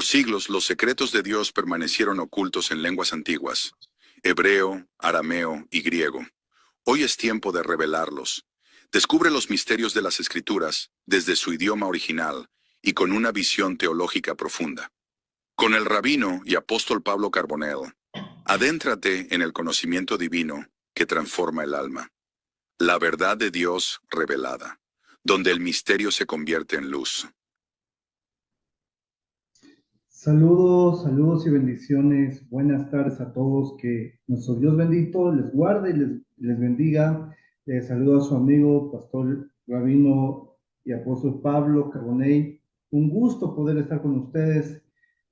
siglos los secretos de Dios permanecieron ocultos en lenguas antiguas, hebreo, arameo y griego. Hoy es tiempo de revelarlos. Descubre los misterios de las Escrituras desde su idioma original y con una visión teológica profunda. Con el rabino y apóstol Pablo Carbonell, adéntrate en el conocimiento divino que transforma el alma. La verdad de Dios revelada, donde el misterio se convierte en luz. Saludos, saludos y bendiciones. Buenas tardes a todos. Que nuestro Dios bendito les guarde y les bendiga. Les saludo a su amigo, pastor rabino y apóstol Pablo Carbonell. Un gusto poder estar con ustedes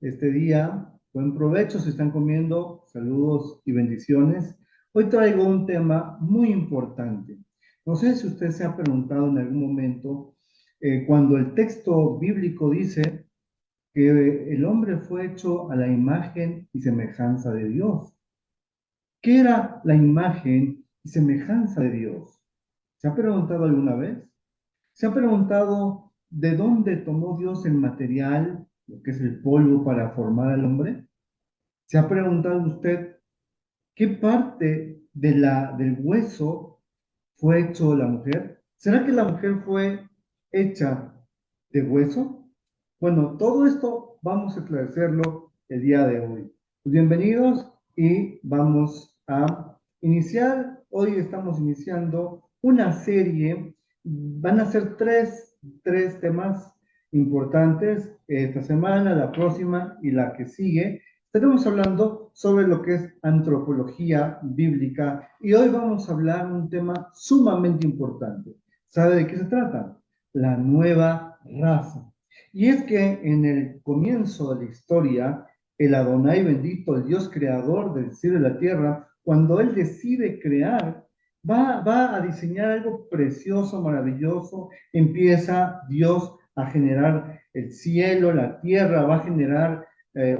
este día. Buen provecho si están comiendo. Saludos y bendiciones. Hoy traigo un tema muy importante. No sé si usted se ha preguntado en algún momento, cuando el texto bíblico dice que el hombre fue hecho a la imagen y semejanza de Dios. ¿Qué era la imagen y semejanza de Dios? ¿Se ha preguntado alguna vez? ¿Se ha preguntado de dónde tomó Dios el material, lo que es el polvo, para formar al hombre? ¿Se ha preguntado usted qué parte del hueso fue hecho la mujer? ¿Será que la mujer fue hecha de hueso? Bueno, todo esto vamos a esclarecerlo el día de hoy. Pues bienvenidos y vamos a iniciar. Hoy estamos iniciando una serie. Van a ser tres temas importantes esta semana, la próxima y la que sigue. Estaremos hablando sobre lo que es antropología bíblica y hoy vamos a hablar un tema sumamente importante. ¿Sabe de qué se trata? La nueva raza. Y es que en el comienzo de la historia, el Adonai bendito, el Dios creador del cielo y la tierra, cuando Él decide crear, va a diseñar algo precioso, maravilloso. Empieza Dios a generar el cielo, la tierra, va a generar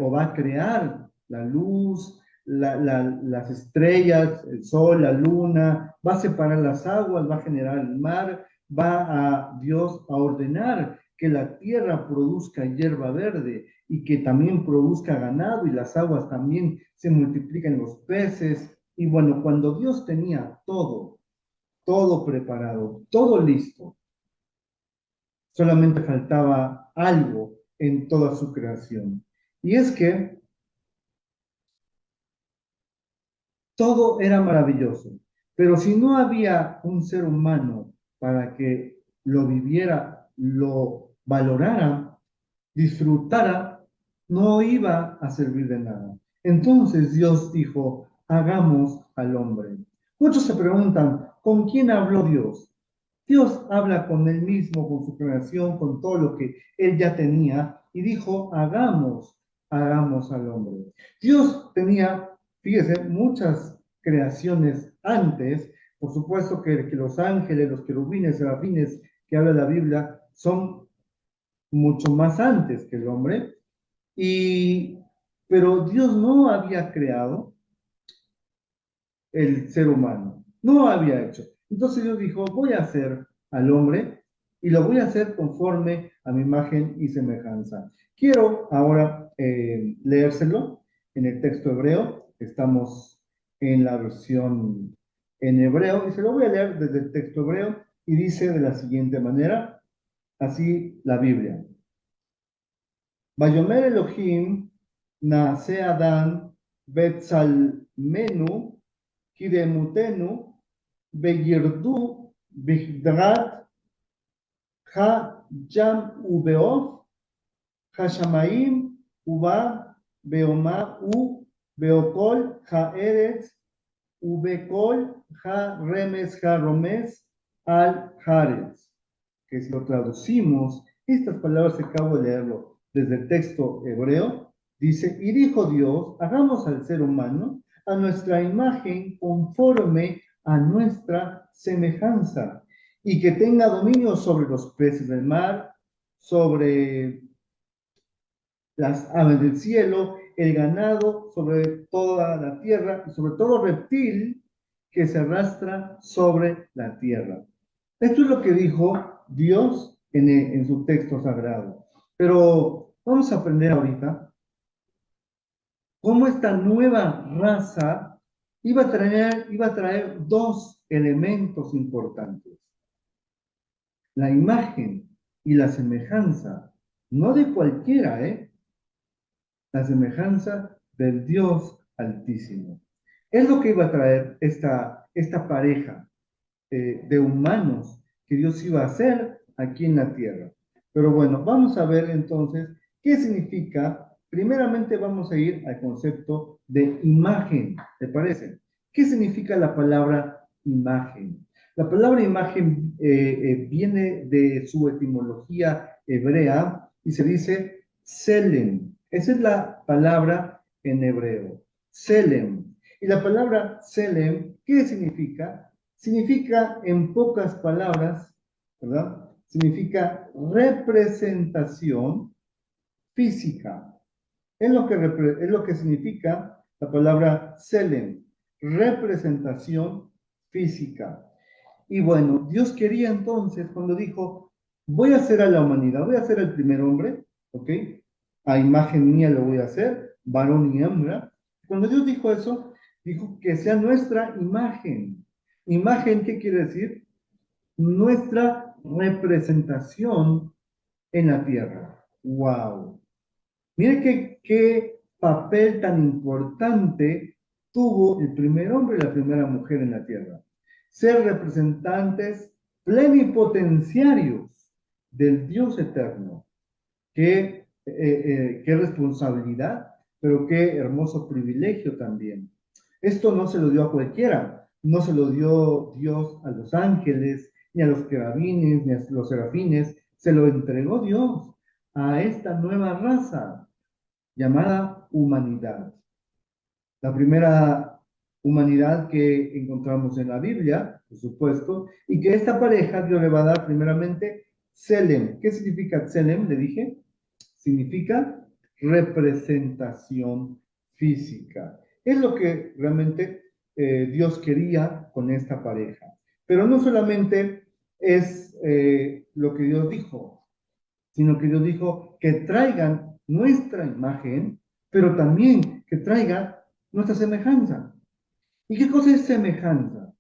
o va a crear la luz, las estrellas, el sol, la luna, va a separar las aguas, va a generar el mar, va a Dios a ordenar que la tierra produzca hierba verde y que también produzca ganado y las aguas también se multipliquen los peces. Y bueno, cuando Dios tenía todo preparado, todo listo, solamente faltaba algo en toda su creación. Y es que todo era maravilloso, pero si no había un ser humano para que lo viviera, lo valorara, disfrutara, no iba a servir de nada. Entonces Dios dijo, hagamos al hombre. Muchos se preguntan, ¿con quién habló Dios? Dios habla con él mismo, con su creación, con todo lo que él ya tenía, y dijo, hagamos al hombre. Dios tenía, fíjese, muchas creaciones antes. Por supuesto que los ángeles, los querubines, serafines que habla la Biblia son mucho más antes que el hombre, y, pero Dios no había creado el ser humano, no había hecho. Entonces Dios dijo, voy a hacer al hombre y lo voy a hacer conforme a mi imagen y semejanza. Quiero ahora leérselo en el texto hebreo. Estamos en la versión en hebreo y se lo voy a leer desde el texto hebreo y dice de la siguiente manera, así la Biblia. Vayomer Elohim naase Adán betzalmenu kiremutenu beyirdu bigdrat ha jam ubeof hashamayim uba beoma u beokol ha eretz ubekol ha remes ha romes al haretz. Que si lo traducimos, estas palabras que acabo de leerlo desde el texto hebreo, dice, y dijo Dios, hagamos al ser humano a nuestra imagen conforme a nuestra semejanza, y que tenga dominio sobre los peces del mar, sobre las aves del cielo, el ganado, sobre toda la tierra, y sobre todo reptil que se arrastra sobre la tierra. Esto es lo que dijo Dios en su texto sagrado. Pero Vamos a aprender ahorita cómo esta nueva raza iba a traer dos elementos importantes: la imagen y la semejanza, no de cualquiera, la semejanza del Dios Altísimo. Es lo que iba a traer esta pareja de humanos que Dios iba a hacer aquí en la tierra. Pero bueno, vamos a ver entonces qué significa. Primeramente vamos a ir al concepto de imagen, ¿te parece? ¿Qué significa la palabra imagen? La palabra imagen viene de su etimología hebrea y se dice selem. Esa es la palabra en hebreo, selem. Y la palabra selem, ¿qué significa? Significa, en pocas palabras, ¿verdad? Significa representación física. Es lo que significa la palabra selem, representación física. Y bueno, Dios quería entonces, cuando dijo, voy a hacer a la humanidad, voy a hacer al primer hombre, ¿ok? A imagen mía lo voy a hacer, varón y hembra. Cuando Dios dijo eso, dijo que sea nuestra imagen. Imagen, ¿qué quiere decir? Nuestra representación en la tierra. ¡Wow! Mire qué papel tan importante tuvo el primer hombre y la primera mujer en la tierra. Ser representantes plenipotenciarios del Dios eterno. Qué responsabilidad, pero qué hermoso privilegio también. Esto no se lo dio a cualquiera, no se lo dio Dios a los ángeles, ni a los querubines, ni a los serafines, se lo entregó Dios a esta nueva raza llamada humanidad. La primera humanidad que encontramos en la Biblia, por supuesto, y que esta pareja Dios le va a dar primeramente Selem. ¿Qué significa Selem? Le dije, significa representación física. Es lo que realmente Dios quería con esta pareja. Pero no solamente es lo que Dios dijo, sino que Dios dijo que traigan nuestra imagen, pero también que traigan nuestra semejanza. ¿Y qué cosa es semejanza?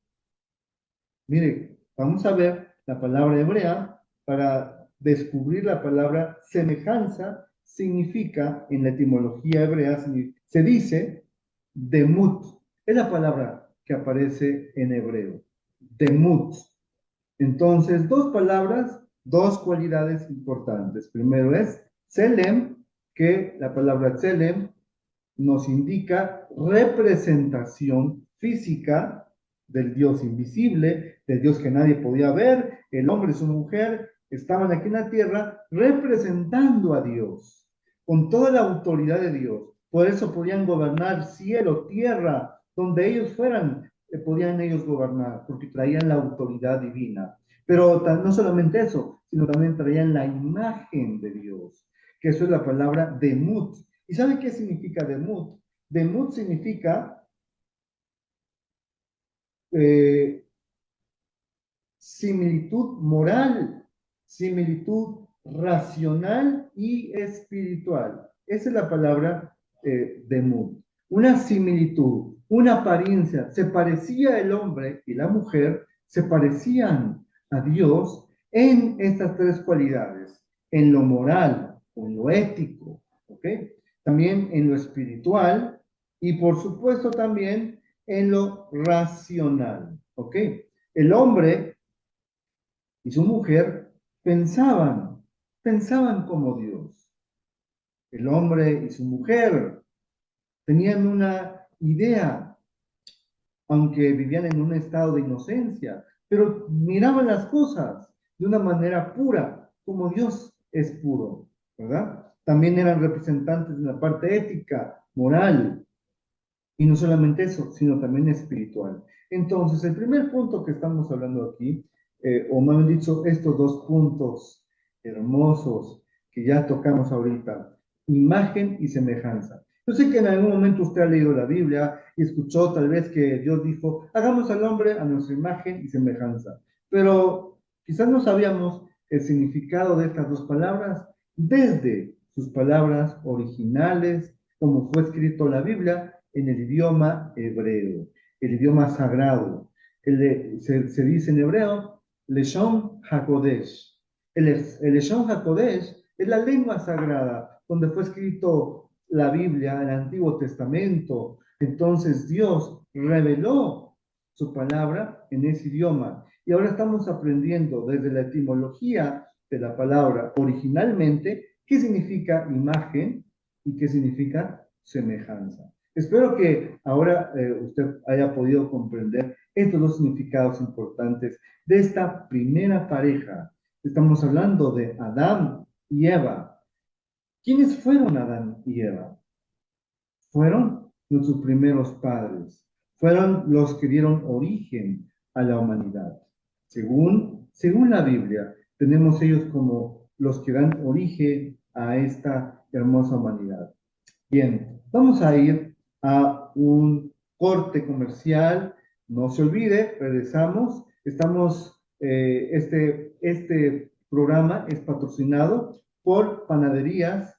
Mire, vamos a ver la palabra hebrea para descubrir la palabra semejanza. Significa, en la etimología hebrea, se dice demut. Es la palabra que aparece en hebreo. Demut. Entonces, dos palabras, dos cualidades importantes. Primero es selem, que la palabra selem nos indica representación física del Dios invisible, del Dios que nadie podía ver. El hombre y su mujer estaban aquí en la tierra representando a Dios, con toda la autoridad de Dios. Por eso podían gobernar cielo, tierra, donde ellos fueran, podían ellos gobernar, porque traían la autoridad divina. Pero no solamente eso, sino también traían la imagen de Dios, que eso es la palabra demut. ¿Y sabe qué significa demut? Demut significa eh, similitud moral, similitud racional y espiritual. Esa es la palabra demut. Una similitud, una apariencia. Se parecía el hombre y la mujer, se parecían a Dios en estas tres cualidades: en lo moral, en lo ético, ¿ok? También en lo espiritual y por supuesto también en lo racional, ¿ok? El hombre y su mujer pensaban como Dios. El hombre y su mujer tenían una idea, aunque vivían en un estado de inocencia, pero miraban las cosas de una manera pura, como Dios es puro, ¿verdad? También eran representantes de la parte ética, moral, y no solamente eso, sino también espiritual. Entonces, el primer punto que estamos hablando aquí, o me han dicho estos dos puntos hermosos que ya tocamos ahorita: imagen y semejanza. Yo sé que en algún momento usted ha leído la Biblia y escuchó tal vez que Dios dijo, hagamos al hombre a nuestra imagen y semejanza. Pero quizás no sabíamos el significado de estas dos palabras desde sus palabras originales, como fue escrito la Biblia, en el idioma hebreo, el idioma sagrado. Se dice en hebreo, Leshon HaKodesh. El Leshon HaKodesh es la lengua sagrada, donde fue escrito la Biblia, el Antiguo Testamento. Entonces Dios reveló su palabra en ese idioma. Y ahora estamos aprendiendo desde la etimología de la palabra originalmente qué significa imagen y qué significa semejanza. Espero que ahora usted haya podido comprender estos dos significados importantes de esta primera pareja. Estamos hablando de Adán y Eva. ¿Quiénes fueron Adán y Eva? Fueron nuestros primeros padres. Fueron los que dieron origen a la humanidad. Según la Biblia, tenemos ellos como los que dan origen a esta hermosa humanidad. Bien, vamos a ir a un corte comercial. No se olvide, regresamos. Este programa es patrocinado por Panaderías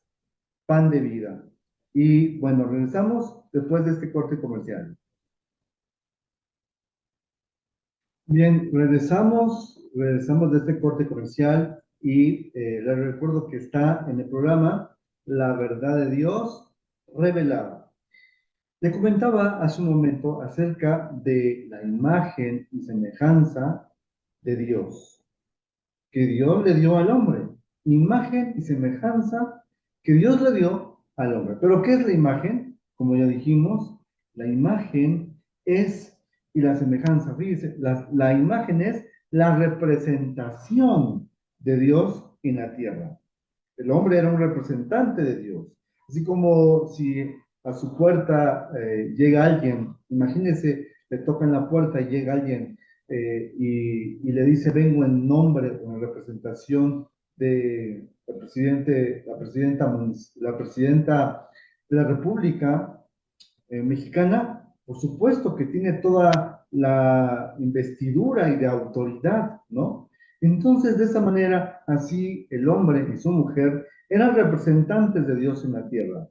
Pan de Vida. Y bueno, regresamos después de este corte comercial. Bien, regresamos de este corte comercial y les recuerdo que está en el programa La Verdad de Dios Revelada. Le comentaba hace un momento acerca de la imagen y semejanza de Dios, que Dios le dio al hombre. Imagen y semejanza que Dios le dio al hombre. ¿Pero qué es la imagen? Como ya dijimos, la imagen es, y la semejanza, fíjese, la imagen es la representación de Dios en la tierra. El hombre era un representante de Dios. Así como si a su puerta llega alguien, imagínese, le tocan la puerta y llega alguien y le dice, vengo en nombre o en representación de la presidenta de la República Mexicana, por supuesto que tiene toda la investidura y de autoridad, ¿no? Entonces, de esa manera, así el hombre y su mujer eran representantes de Dios en la tierra.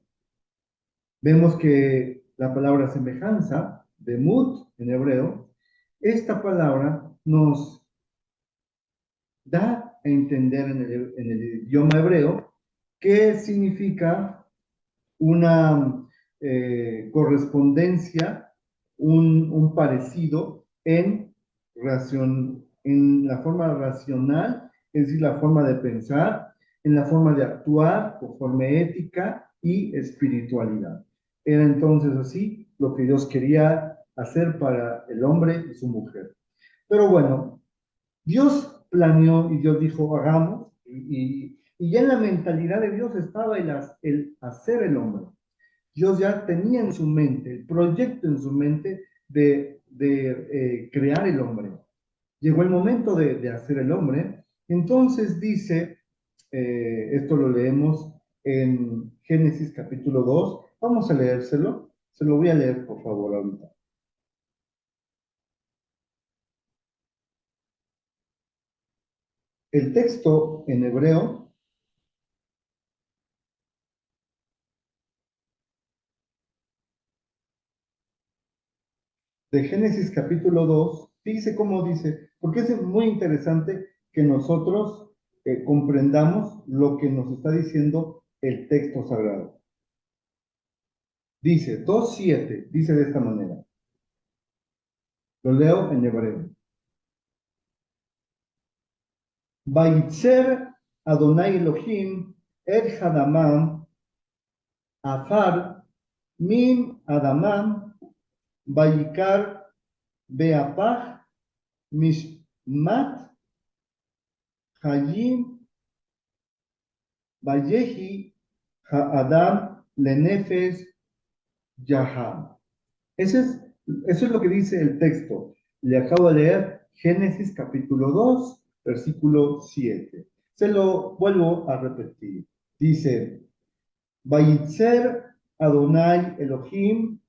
Vemos que la palabra semejanza, demut en hebreo, esta palabra nos da a entender en el idioma hebreo qué significa una correspondencia, un parecido en la forma racional, es decir, la forma de pensar, en la forma de actuar, conforme ética y espiritualidad. Era entonces así lo que Dios quería hacer para el hombre y su mujer. Pero bueno, Dios planeó y Dios dijo, hagamos, y ya en la mentalidad de Dios estaba el hacer el hombre. Dios ya tenía en su mente, el proyecto en su mente de crear el hombre. Llegó el momento de hacer el hombre. Entonces dice, esto lo leemos en Génesis capítulo 2. Vamos a leérselo. Se lo voy a leer, por favor, ahorita. El texto en hebreo de Génesis capítulo 2, dice cómo dice, porque es muy interesante que nosotros comprendamos lo que nos está diciendo el texto sagrado. Dice 2:7, dice de esta manera. Lo leo en hebreo. Vaitzer Adonai Elohim et Hadamam Afar min Adamam Vayikar Beapach Mishmat Hayim Vayehi Ha'adam Lenefes Yaham. Eso es lo que dice el texto. Le acabo de leer Génesis capítulo 2, versículo 7. Se lo vuelvo a repetir. Dice, Vayitzer Adonai Elohim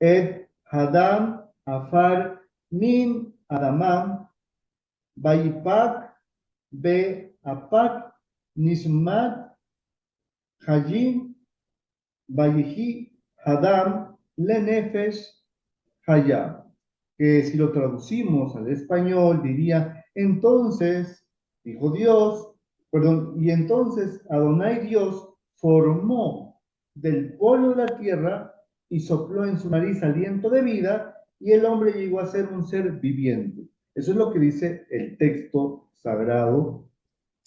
et Hadam Afar min Adamam Vayipak Be Apak Nismat Hayim, Vayehi, Hadam, Lenefesh, Hayá, que si lo traducimos al español diría, entonces, dijo Dios, perdón, y entonces Adonai Dios formó del polvo de la tierra y sopló en su nariz aliento de vida, y el hombre llegó a ser un ser viviente. Eso es lo que dice el texto sagrado,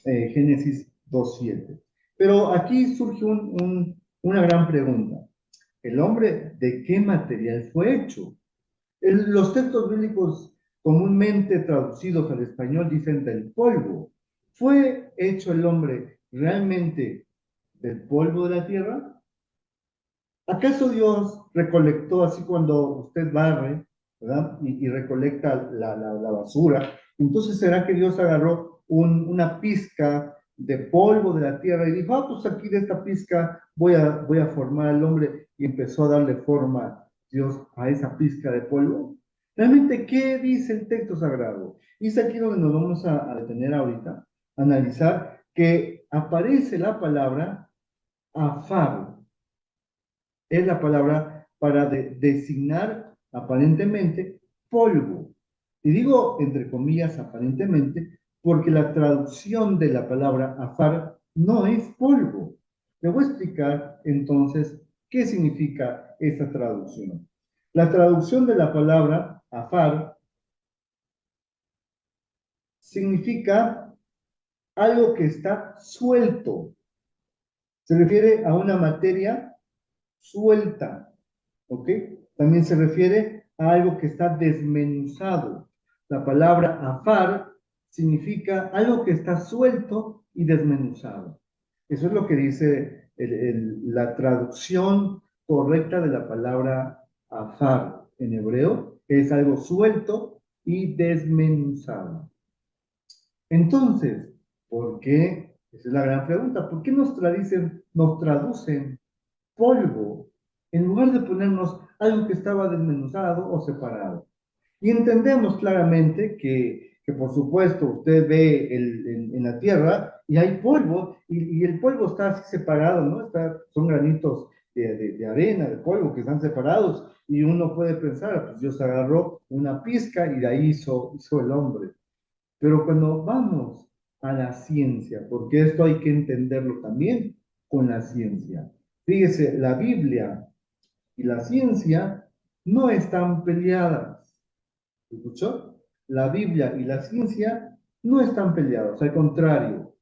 Génesis 2:7. Pero aquí surge una gran pregunta. ¿El hombre de qué material fue hecho? Los textos bíblicos comúnmente traducidos al español dicen del polvo. ¿Fue hecho el hombre realmente del polvo de la tierra? ¿Acaso Dios recolectó así cuando usted barre, ¿verdad? Y recolecta la basura? Entonces, ¿será que Dios agarró una pizca de polvo de la tierra y dijo, ah, pues aquí de esta pizca voy a formar al hombre y empezó a darle forma Dios a esa pizca de polvo? Realmente, ¿qué dice el texto sagrado? Y es aquí donde nos vamos a detener ahorita, a analizar que aparece la palabra afar, es la palabra para designar aparentemente polvo. Y digo entre comillas aparentemente porque la traducción de la palabra afar no es polvo. Le voy a explicar entonces qué significa esta traducción. La traducción de la palabra afar significa algo que está suelto. Se refiere a una materia suelta, ¿ok? También se refiere a algo que está desmenuzado. La palabra afar significa algo que está suelto y desmenuzado. Eso es lo que dice la traducción correcta de la palabra afar en hebreo, que es algo suelto y desmenuzado. Entonces, ¿por qué? Esa es la gran pregunta. ¿Por qué nos traducen polvo en lugar de ponernos algo que estaba desmenuzado o separado? Y entendemos claramente que por supuesto, usted ve en la tierra y hay polvo, y el polvo está así separado, ¿no? Son granitos de arena, de polvo que están separados, y uno puede pensar, pues Dios agarró una pizca y de ahí hizo el hombre. Pero cuando vamos a la ciencia, porque esto hay que entenderlo también con la ciencia. Fíjese, la Biblia y la ciencia no están peleadas. ¿Escuchó? La Biblia y la ciencia no están peleados, al contrario,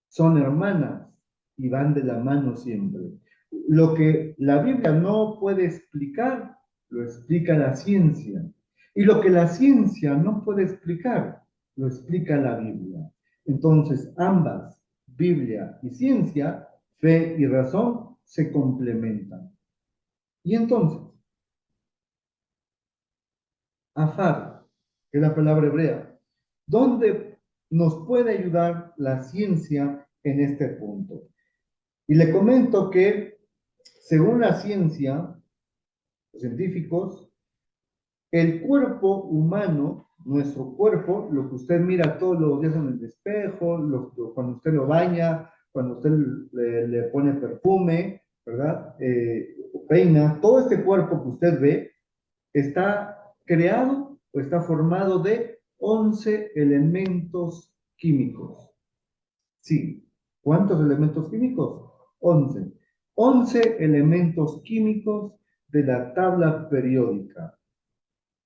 son hermanas y van de la mano siempre. Lo que la Biblia no puede explicar, lo explica la ciencia. Y lo que la ciencia no puede explicar, lo explica la Biblia. Entonces, ambas, Biblia y ciencia, fe y razón, se complementan. Y entonces, afar, que es la palabra hebrea, ¿dónde nos puede ayudar la ciencia en este punto? Y le comento que, según la ciencia, los científicos, el cuerpo humano, nuestro cuerpo, lo que usted mira todos los días en el espejo, cuando usted lo baña, cuando usted le pone perfume, ¿verdad? Peina, todo este cuerpo que usted ve está creado o está formado de 11 elementos químicos. Sí. ¿Cuántos elementos químicos? 11. 11 elementos químicos de la tabla periódica.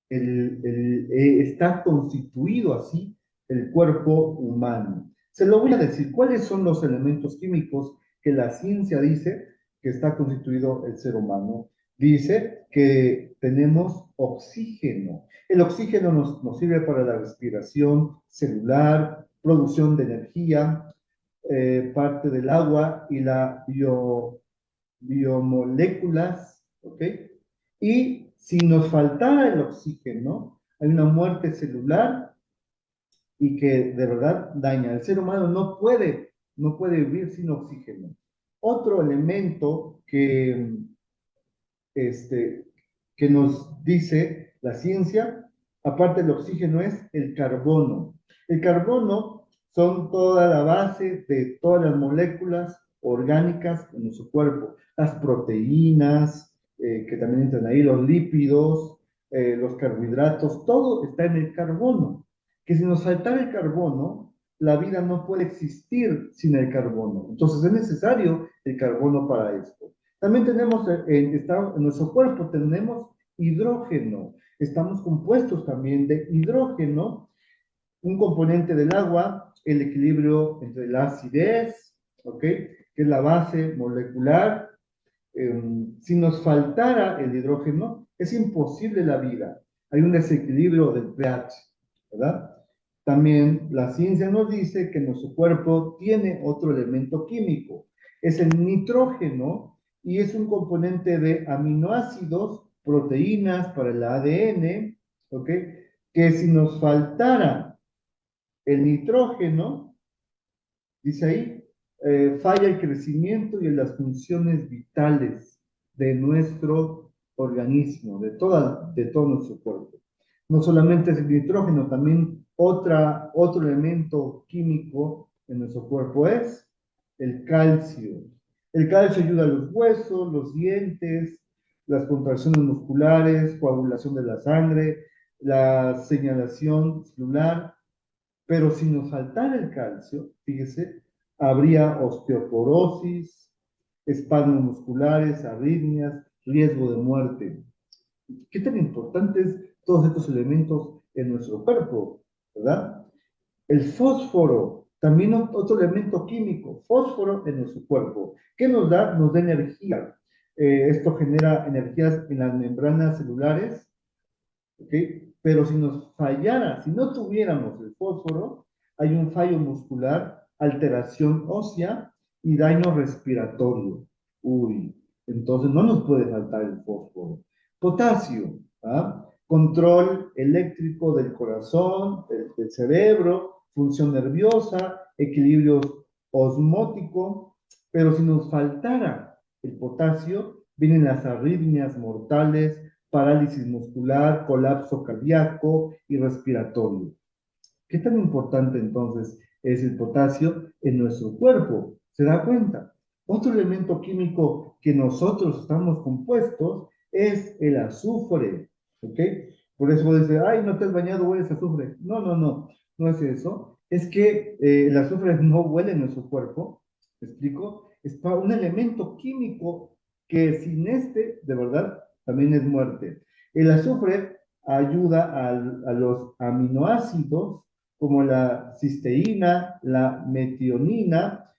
Está constituido así el cuerpo humano. Se lo voy a decir, ¿cuáles son los elementos químicos que la ciencia dice que está constituido el ser humano? Dice que tenemos oxígeno. El oxígeno nos sirve para la respiración celular, producción de energía, parte del agua y la biomoléculas, ¿ok? Y si nos faltara el oxígeno, hay una muerte celular y que de verdad daña. El ser humano no puede vivir sin oxígeno. Otro elemento este, que nos dice la ciencia, aparte del oxígeno, es el carbono. El carbono son toda la base de todas las moléculas orgánicas en nuestro cuerpo. Las proteínas, que también entran ahí, los lípidos, los carbohidratos, todo está en el carbono. Que si nos faltara el carbono, la vida no puede existir sin el carbono. Entonces es necesario el carbono para esto. También tenemos en nuestro cuerpo tenemos hidrógeno. Estamos compuestos también de hidrógeno, un componente del agua, el equilibrio entre la acidez, ¿ok? Que es la base molecular. Si nos faltara el hidrógeno, es imposible la vida. Hay un desequilibrio del pH, ¿verdad? También la ciencia nos dice que nuestro cuerpo tiene otro elemento químico. Es el nitrógeno y es un componente de aminoácidos, proteínas para el ADN, ¿ok? Que si nos faltara el nitrógeno, dice ahí, falla el crecimiento y en las funciones vitales de nuestro organismo, de todo nuestro cuerpo. No solamente es el nitrógeno, también otro elemento químico en nuestro cuerpo es el calcio. El calcio ayuda a los huesos, los dientes, las contracciones musculares, coagulación de la sangre, la señalación celular, pero si nos faltara el calcio, fíjese, habría osteoporosis, espasmos musculares, arritmias, riesgo de muerte. ¿Qué tan importantes todos estos elementos en nuestro cuerpo, verdad? El fósforo, también otro elemento químico, fósforo en nuestro cuerpo. ¿Qué nos da? Nos da energía. Esto genera energías en las membranas celulares, ¿ok? Pero si nos fallara, si no tuviéramos el fósforo, hay un fallo muscular, alteración ósea y daño respiratorio. Uy, entonces no nos puede faltar el fósforo. Potasio, ¿ah? Control eléctrico del corazón, del cerebro, función nerviosa, equilibrio osmótico, pero si nos faltara el potasio, vienen las arritmias mortales, parálisis muscular, colapso cardíaco y respiratorio. ¿Qué tan importante entonces es el potasio en nuestro cuerpo? ¿Se da cuenta? Otro elemento químico que nosotros estamos compuestos es el azufre, ¿ok? Por eso dice, ay, no te has bañado, hueles a azufre. No, no, no, no es eso. Es que el azufre no huele en nuestro cuerpo, ¿me explico? Es un elemento químico que sin este, de verdad, también es muerte. El azufre ayuda a los aminoácidos como la cisteína, la metionina,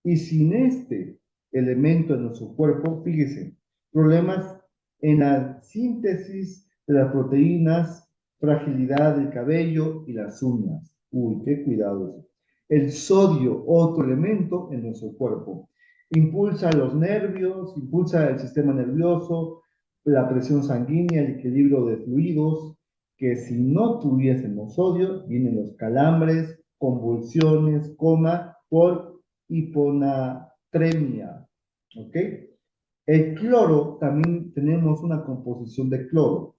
y sin este elemento en nuestro cuerpo, fíjese, problemas en la síntesis de las proteínas, fragilidad del cabello y las uñas. Uy, qué cuidado eso. El sodio, otro elemento en nuestro cuerpo. Impulsa los nervios, impulsa el sistema nervioso, la presión sanguínea, el equilibrio de fluidos, que si no tuviésemos sodio, vienen los calambres, convulsiones, coma, por hiponatremia, ¿ok? El cloro, también tenemos una composición de cloro.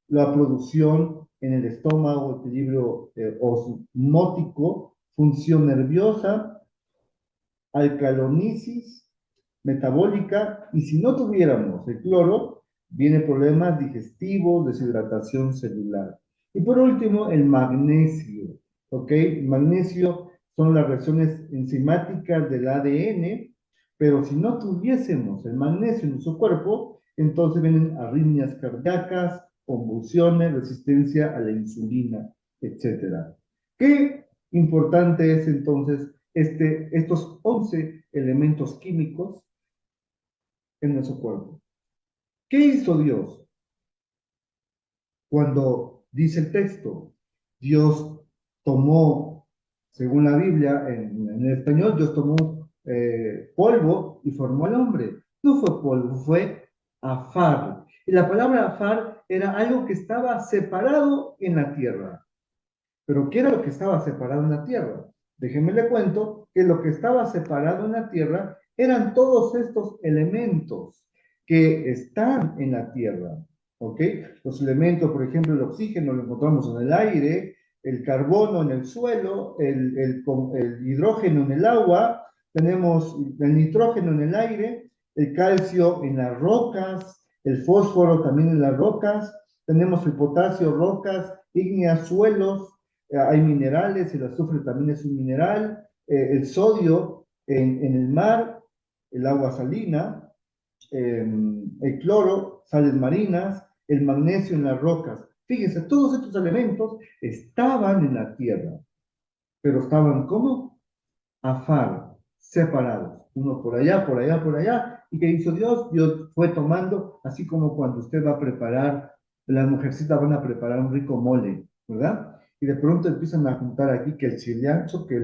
La producción en el estómago, equilibrio osmótico, función nerviosa, alcalonisis metabólica, y si no tuviéramos el cloro, vienen problemas digestivos, deshidratación celular. Y por último, el magnesio, ¿ok? El magnesio son las reacciones enzimáticas del ADN, pero si no tuviésemos el magnesio en nuestro cuerpo, entonces vienen arritmias cardíacas, convulsiones, resistencia a la insulina, etcétera. Qué importante es entonces estos 11 elementos químicos en nuestro cuerpo. ¿Qué hizo Dios? Cuando dice el texto, Dios tomó, según la Biblia, en el español, Dios tomó polvo y formó al hombre. No fue polvo, fue afar. Y la palabra afar era algo que estaba separado en la tierra. Pero ¿qué era lo que estaba separado en la tierra? Déjenme le cuento que lo que estaba separado en la tierra eran todos estos elementos que están en la tierra, ¿ok? Los elementos, por ejemplo, el oxígeno lo encontramos en el aire, el carbono en el suelo, el hidrógeno en el agua, tenemos el nitrógeno en el aire, el calcio en las rocas, el fósforo también en las rocas, tenemos el potasio, rocas, ígneas, suelos, hay minerales, el azufre también es un mineral, el sodio en el mar, el agua salina, el cloro, sales marinas, el magnesio en las rocas. Fíjense, todos estos elementos estaban en la tierra, pero estaban como afar, separados, uno por allá, por allá, por allá. ¿Y qué hizo Dios? Dios fue tomando, así como cuando usted va a preparar, las mujercitas van a preparar un rico mole, ¿verdad? Y de pronto empiezan a juntar aquí que el chile ancho, que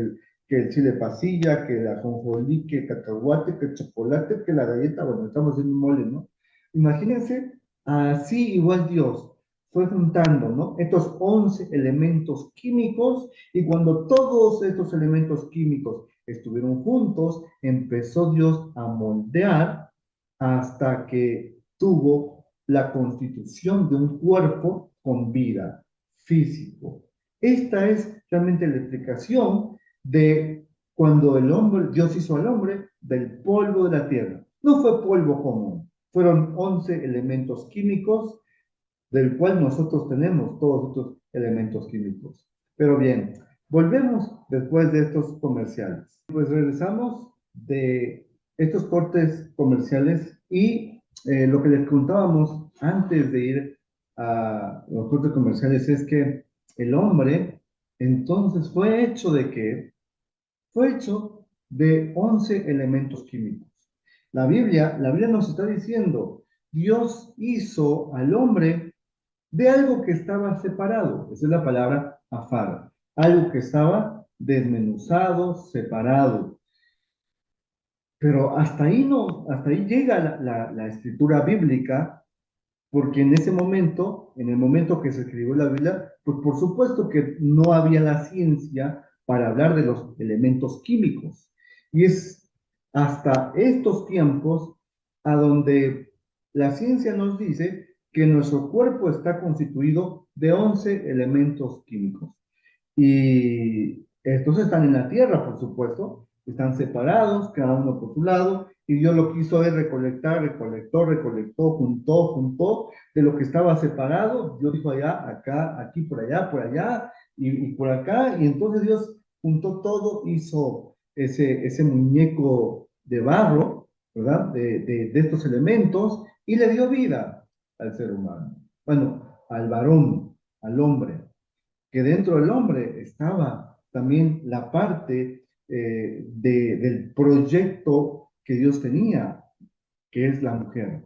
el chile pasilla, que la ajonjolí, que el cacahuate, que el chocolate, que la galleta, bueno, estamos haciendo un mole, ¿no? Imagínense, así igual Dios fue juntando, ¿no? Estos 11 elementos químicos y cuando todos estos elementos químicos estuvieron juntos, empezó Dios a moldear hasta que tuvo la constitución de un cuerpo con vida, físico. Esta es realmente la explicación de cuando el hombre, Dios hizo al hombre del polvo de la tierra. No fue polvo común, fueron 11 elementos químicos del cual nosotros tenemos todos estos elementos químicos. Pero bien, volvemos después de estos comerciales. Pues regresamos de estos cortes comerciales y lo que les contábamos antes de ir a los cortes comerciales es que el hombre entonces fue hecho de qué? Fue hecho de 11 elementos químicos. La Biblia nos está diciendo, Dios hizo al hombre de algo que estaba separado. Esa es la palabra afar. Algo que estaba desmenuzado, separado. Pero hasta ahí no, hasta ahí llega la escritura bíblica, porque en ese momento, en el momento que se escribió la Biblia, pues por supuesto que no había la ciencia para hablar de los elementos químicos. Y es hasta estos tiempos a donde la ciencia nos dice que nuestro cuerpo está constituido de 11 elementos químicos. Y estos están en la tierra, por supuesto, están separados, cada uno por su lado, y Dios lo que hizo es recolectar, recolectó, juntó de lo que estaba separado. Dios dijo allá, acá, aquí, por allá, y por acá, y entonces Dios juntó todo, hizo ese muñeco de barro, ¿verdad? De estos elementos, y le dio vida al ser humano. Bueno, al varón, al hombre que dentro del hombre estaba también la parte del proyecto que Dios tenía, que es la mujer.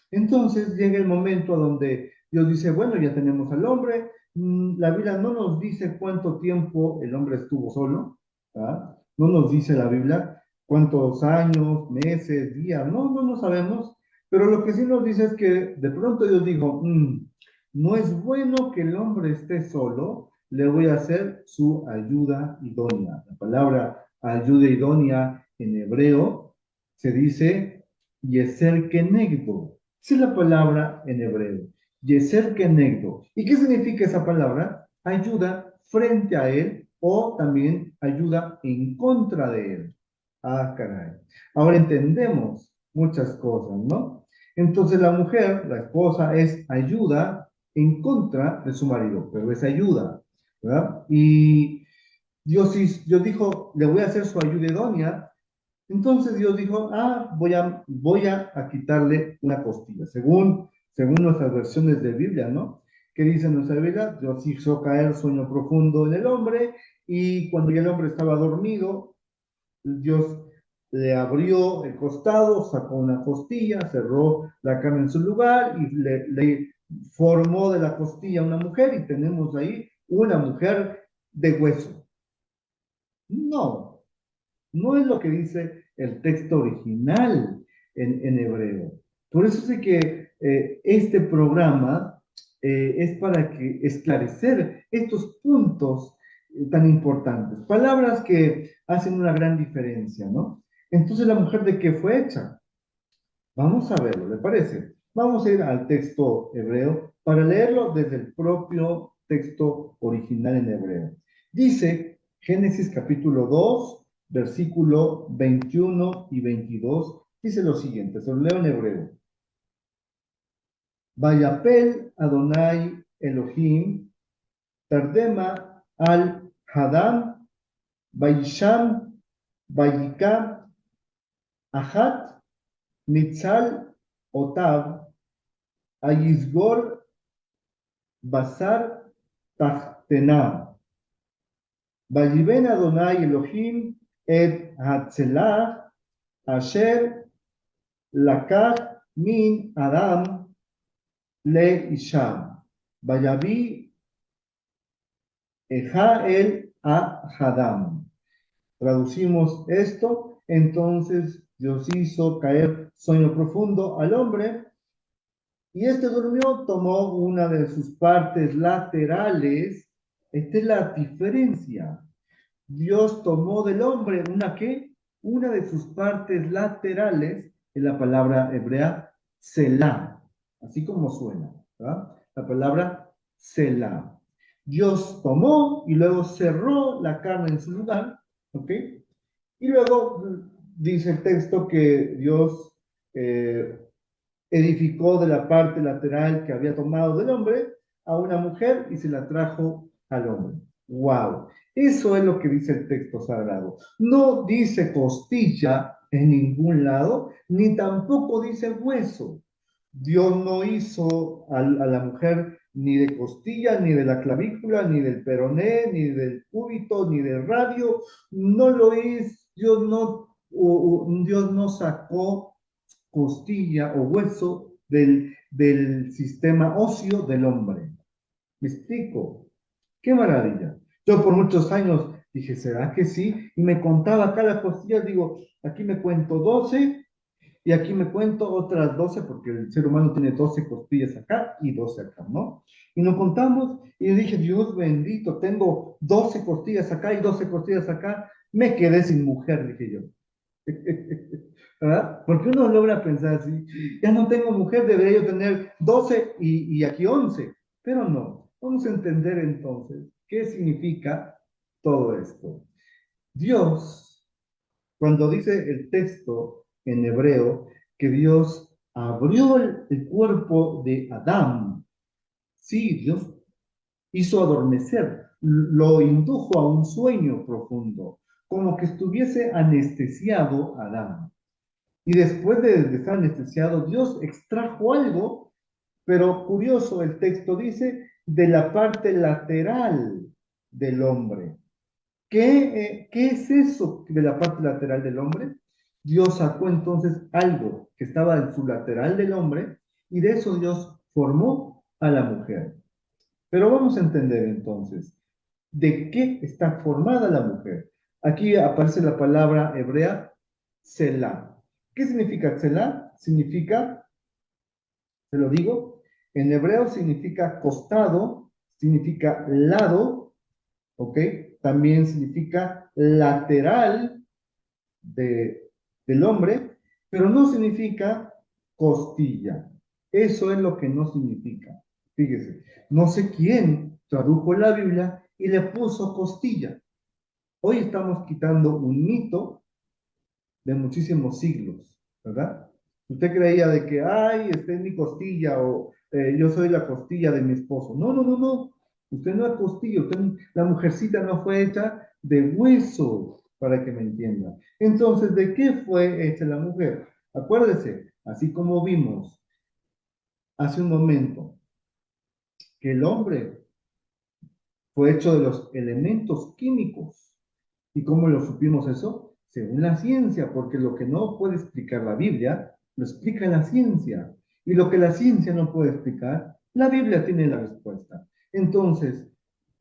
Entonces llega el momento donde Dios dice, bueno, ya tenemos al hombre, la Biblia no nos dice cuánto tiempo el hombre estuvo solo, ¿verdad? No nos dice la Biblia cuántos años, meses, días, no sabemos, pero lo que sí nos dice es que de pronto Dios dijo, no es bueno que el hombre esté solo, le voy a hacer su ayuda idónea. La palabra ayuda idónea en hebreo se dice yeser kenegdo. Esa es la palabra en hebreo. Yeser kenegdo. ¿Y qué significa esa palabra? Ayuda frente a él o también ayuda en contra de él. Ah, caray. Ahora entendemos muchas cosas, ¿no? Entonces la mujer, la esposa, es ayuda en contra de su marido, pero es ayuda, ¿verdad? Y Dios dijo, le voy a hacer su ayuda idónea. Entonces Dios dijo, voy a quitarle una costilla, según nuestras versiones de Biblia, ¿no? ¿Qué dice nuestra Biblia? Dios hizo caer sueño profundo en el hombre y cuando ya el hombre estaba dormido, Dios le abrió el costado, sacó una costilla, cerró la carne en su lugar y le formó de la costilla una mujer y tenemos ahí una mujer de hueso. No, no es lo que dice el texto original en hebreo. Por eso sé que este programa es para que esclarecer estos puntos tan importantes, palabras que hacen una gran diferencia, ¿no? Entonces, ¿la mujer de qué fue hecha? Vamos a verlo, ¿le parece? Vamos a ir al texto hebreo para leerlo desde el propio texto original en hebreo. Dice Génesis capítulo 2 versículo 21 y 22, dice lo siguiente, se lo leo en hebreo. Vayapel Adonai Elohim, Tardema al Hadam, Vayisham, Vayika, Ahat, Nitzal, Otav, Ayizgor, Basar, Tachtena. Vayiben Adonai Elohim et Hatzelah Asher Lakach min Adam le Isham. Vayavi Eja el a Hadam. Traducimos esto, entonces Dios hizo caer sueño profundo al hombre y este durmió, tomó una de sus partes laterales. Esta es la diferencia. Dios tomó del hombre una ¿qué? Una de sus partes laterales, en la palabra hebrea, selah, así como suena, ¿verdad? La palabra selah. Dios tomó y luego cerró la carne en su lugar, ¿ok? Y luego dice el texto que Dios edificó de la parte lateral que había tomado del hombre a una mujer y se la trajo al hombre. ¡Wow! Eso es lo que dice el texto sagrado. No dice costilla en ningún lado, ni tampoco dice hueso. Dios no hizo a la mujer ni de costilla, ni de la clavícula, ni del peroné, ni del cúbito, ni del radio. No lo hizo. Dios no sacó costilla o hueso del sistema óseo del hombre. ¿Me explico? ¡Qué maravilla! Yo por muchos años dije, ¿será que sí? Y me contaba acá las costillas, digo, aquí me cuento 12 y aquí me cuento otras 12 porque el ser humano tiene 12 costillas acá y 12 acá, ¿no? Y nos contamos y dije, Dios bendito, tengo 12 costillas acá y 12 costillas acá. Me quedé sin mujer, dije yo. ¿Verdad? Porque uno logra pensar así, ya no tengo mujer, debería yo tener 12 y aquí 11, pero no. Vamos a entender entonces qué significa todo esto. Dios, cuando dice el texto en hebreo que Dios abrió el cuerpo de Adán, sí, Dios hizo adormecer, lo indujo a un sueño profundo, como que estuviese anestesiado Adán. Y después de estar anestesiado, Dios extrajo algo, pero curioso, el texto dice, de la parte lateral del hombre. ¿Qué es eso de la parte lateral del hombre? Dios sacó entonces algo que estaba en su lateral del hombre y de eso Dios formó a la mujer. Pero vamos a entender entonces, ¿de qué está formada la mujer? Aquí aparece la palabra hebrea, Selah. ¿Qué significa Selah? Significa, te lo digo, en hebreo significa costado, significa lado, ¿ok? También significa lateral del hombre, pero no significa costilla. Eso es lo que no significa. Fíjese, no sé quién tradujo la Biblia y le puso costilla. Hoy estamos quitando un mito de muchísimos siglos, ¿verdad? Usted creía de que, ay, esta es mi costilla o yo soy la costilla de mi esposo. No, no, no, no. Usted no es costilla, la mujercita no fue hecha de hueso, para que me entienda. Entonces, ¿de qué fue hecha la mujer? Acuérdese, así como vimos hace un momento, que el hombre fue hecho de los elementos químicos. ¿Y cómo lo supimos eso? Según la ciencia, porque lo que no puede explicar la Biblia, lo explica la ciencia. Y lo que la ciencia no puede explicar, la Biblia tiene la respuesta. Entonces,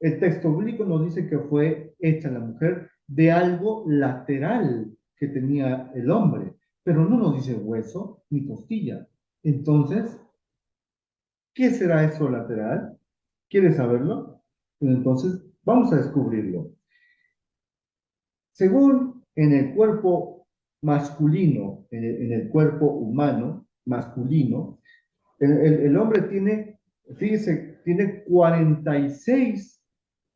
el texto bíblico nos dice que fue hecha la mujer de algo lateral que tenía el hombre, pero no nos dice hueso ni costilla. Entonces, ¿qué será eso lateral? ¿Quieres saberlo? Entonces, vamos a descubrirlo. Según en el cuerpo masculino, en el cuerpo humano masculino, el hombre tiene, fíjese, tiene 46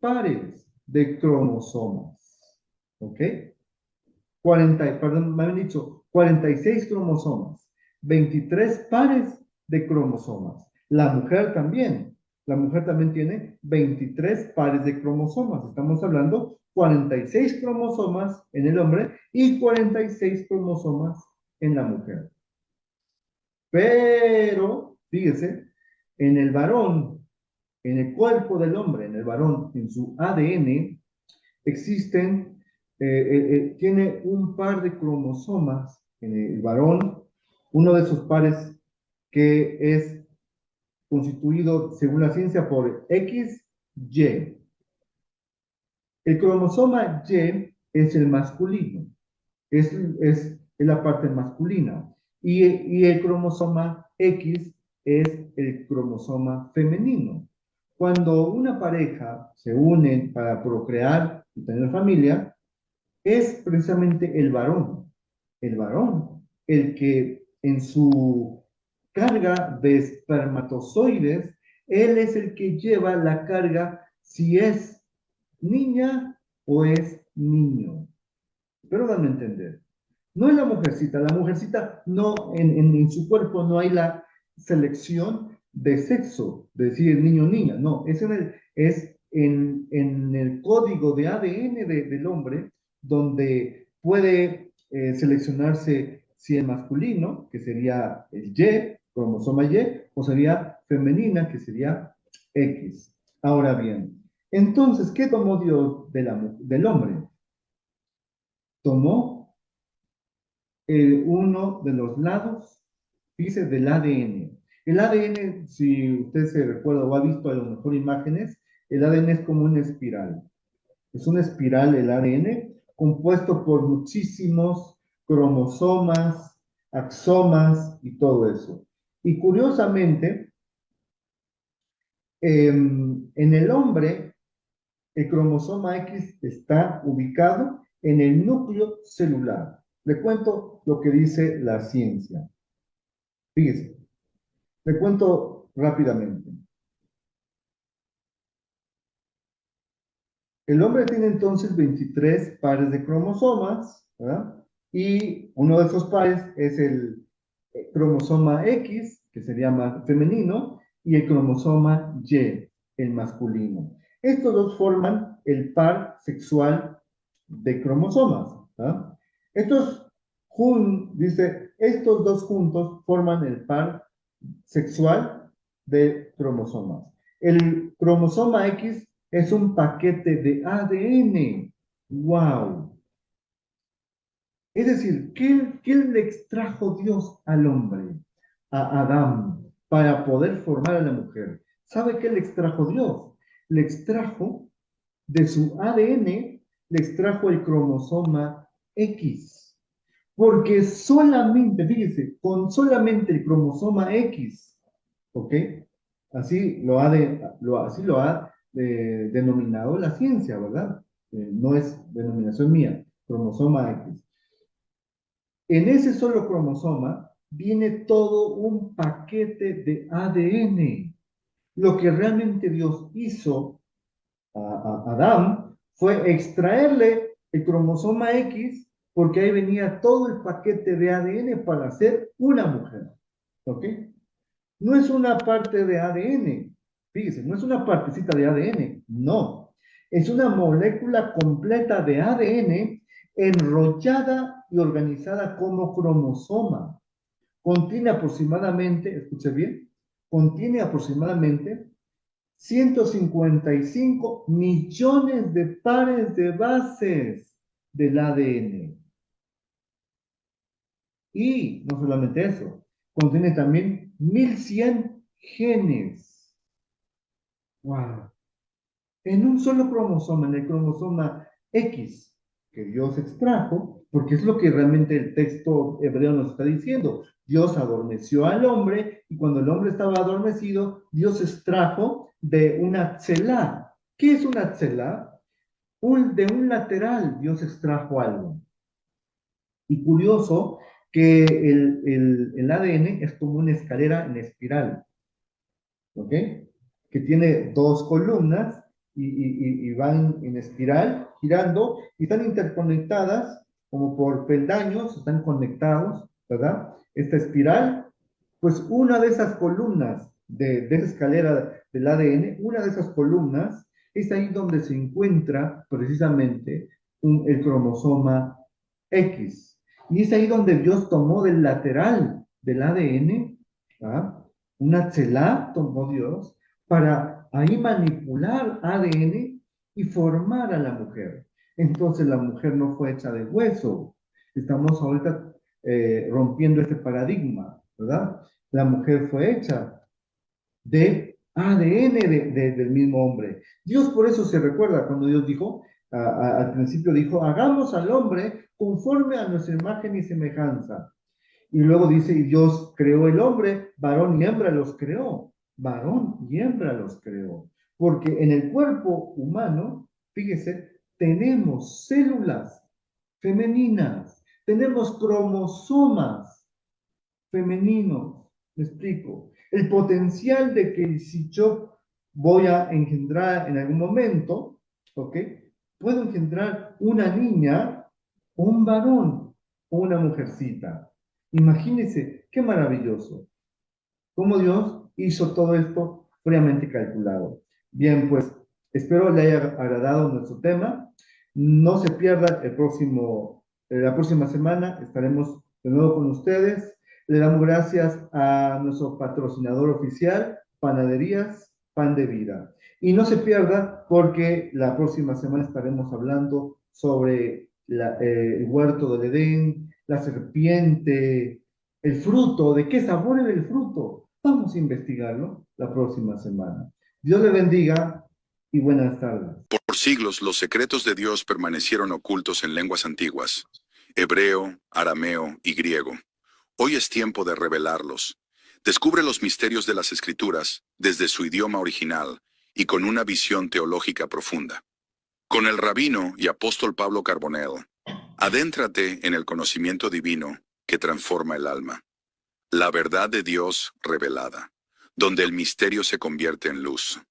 pares de cromosomas. ¿Ok? perdón, me han dicho 46 cromosomas, 23 pares de cromosomas. La mujer también tiene 23 pares de cromosomas. Estamos hablando 46 cromosomas en el hombre y 46 cromosomas en la mujer. Pero, fíjese, en el varón, en el cuerpo del hombre, en el varón, en su ADN, existen, tiene un par de cromosomas en el varón, uno de esos pares que es constituido, según la ciencia, por XY. El cromosoma Y es el masculino, es la parte masculina. Y el cromosoma X es el cromosoma femenino. Cuando una pareja se une para procrear y tener familia, es precisamente el varón, el que en su carga de espermatozoides, él es el que lleva la carga si es niña o es niño. Pero dame a entender. No es la mujercita no, en su cuerpo no hay la selección de sexo, de decir niño o niña, no, es en el código de ADN del hombre, donde puede seleccionarse si es masculino, que sería el Y, cromosoma Y, o sería femenina, que sería X. Ahora bien, entonces, ¿qué tomó Dios del hombre? Tomó uno de los lados, dice, del ADN. El ADN, si usted se recuerda o ha visto a lo mejor imágenes, el ADN es como una espiral. Es una espiral el ADN compuesto por muchísimos cromosomas, axomas y todo eso. Y curiosamente, en el hombre, el cromosoma X está ubicado en el núcleo celular. Le cuento lo que dice la ciencia. Fíjese, le cuento rápidamente. El hombre tiene entonces 23 pares de cromosomas, ¿verdad? Y uno de esos pares es el cromosoma X, que sería más femenino, y el cromosoma Y, el masculino. Estos dos forman el par sexual de cromosomas, ¿verdad? Estos dos juntos forman el par sexual de cromosomas. El cromosoma X es un paquete de ADN. ¡Wow! Es decir, ¿qué le extrajo Dios al hombre, a Adán, para poder formar a la mujer? ¿Sabe qué le extrajo Dios? Le extrajo de su ADN, le extrajo el cromosoma X. Porque solamente, fíjese, con solamente el cromosoma X, ¿ok? Así lo ha denominado la ciencia, ¿verdad? No es denominación mía, cromosoma X. En ese solo cromosoma viene todo un paquete de ADN. Lo que realmente Dios hizo a Adán fue extraerle el cromosoma X porque ahí venía todo el paquete de ADN para hacer una mujer. ¿Ok? No es una parte de ADN, fíjese, no es una partecita de ADN, no. Es una molécula completa de ADN enrollada y organizada como cromosoma. Contiene aproximadamente, escuche bien, contiene aproximadamente 155 millones de pares de bases del ADN. Y no solamente eso, contiene también 1100 genes. ¡Wow! En un solo cromosoma, en el cromosoma X, que Dios extrajo, porque es lo que realmente el texto hebreo nos está diciendo. Dios adormeció al hombre y cuando el hombre estaba adormecido, Dios extrajo de una tzelá. ¿Qué es una tzelá? De un lateral Dios extrajo algo. Y curioso que el ADN es como una escalera en espiral, ¿ok? Que tiene dos columnas y van en espiral, girando, y están interconectadas, como por peldaños, están conectados, ¿verdad? Esta espiral, pues una de esas columnas de esa escalera del ADN, una de esas columnas es ahí donde se encuentra precisamente el cromosoma X. Y es ahí donde Dios tomó del lateral del ADN, ¿ah? Una tzelá tomó Dios para ahí manipular ADN y formar a la mujer. Entonces la mujer no fue hecha de hueso. Estamos ahorita rompiendo este paradigma, ¿verdad? La mujer fue hecha de ADN del mismo hombre. Dios por eso se recuerda cuando Dios dijo, al principio dijo, hagamos al hombre conforme a nuestra imagen y semejanza. Y luego dice, y Dios creó el hombre, varón y hembra los creó, varón y hembra los creó. Porque en el cuerpo humano, fíjese, tenemos células femeninas, tenemos cromosomas femeninos. Me explico. El potencial de que si yo voy a engendrar en algún momento, ¿ok? Puedo engendrar una niña, o un varón, o una mujercita. Imagínense, qué maravilloso. Cómo Dios hizo todo esto fríamente calculado. Bien, pues espero le haya agradado nuestro tema. No se pierda la próxima semana, estaremos de nuevo con ustedes. Le damos gracias a nuestro patrocinador oficial, Panaderías Pan de Vida. Y no se pierda porque la próxima semana estaremos hablando sobre el huerto del Edén, la serpiente, el fruto, de qué sabor era el fruto. Vamos a investigarlo la próxima semana. Dios le bendiga y buenas tardes. Por siglos los secretos de Dios permanecieron ocultos en lenguas antiguas, hebreo, arameo y griego. Hoy es tiempo de revelarlos. Descubre los misterios de las Escrituras desde su idioma original y con una visión teológica profunda. Con el rabino y apóstol Pablo Carbonell, adéntrate en el conocimiento divino que transforma el alma. La verdad de Dios revelada, donde el misterio se convierte en luz.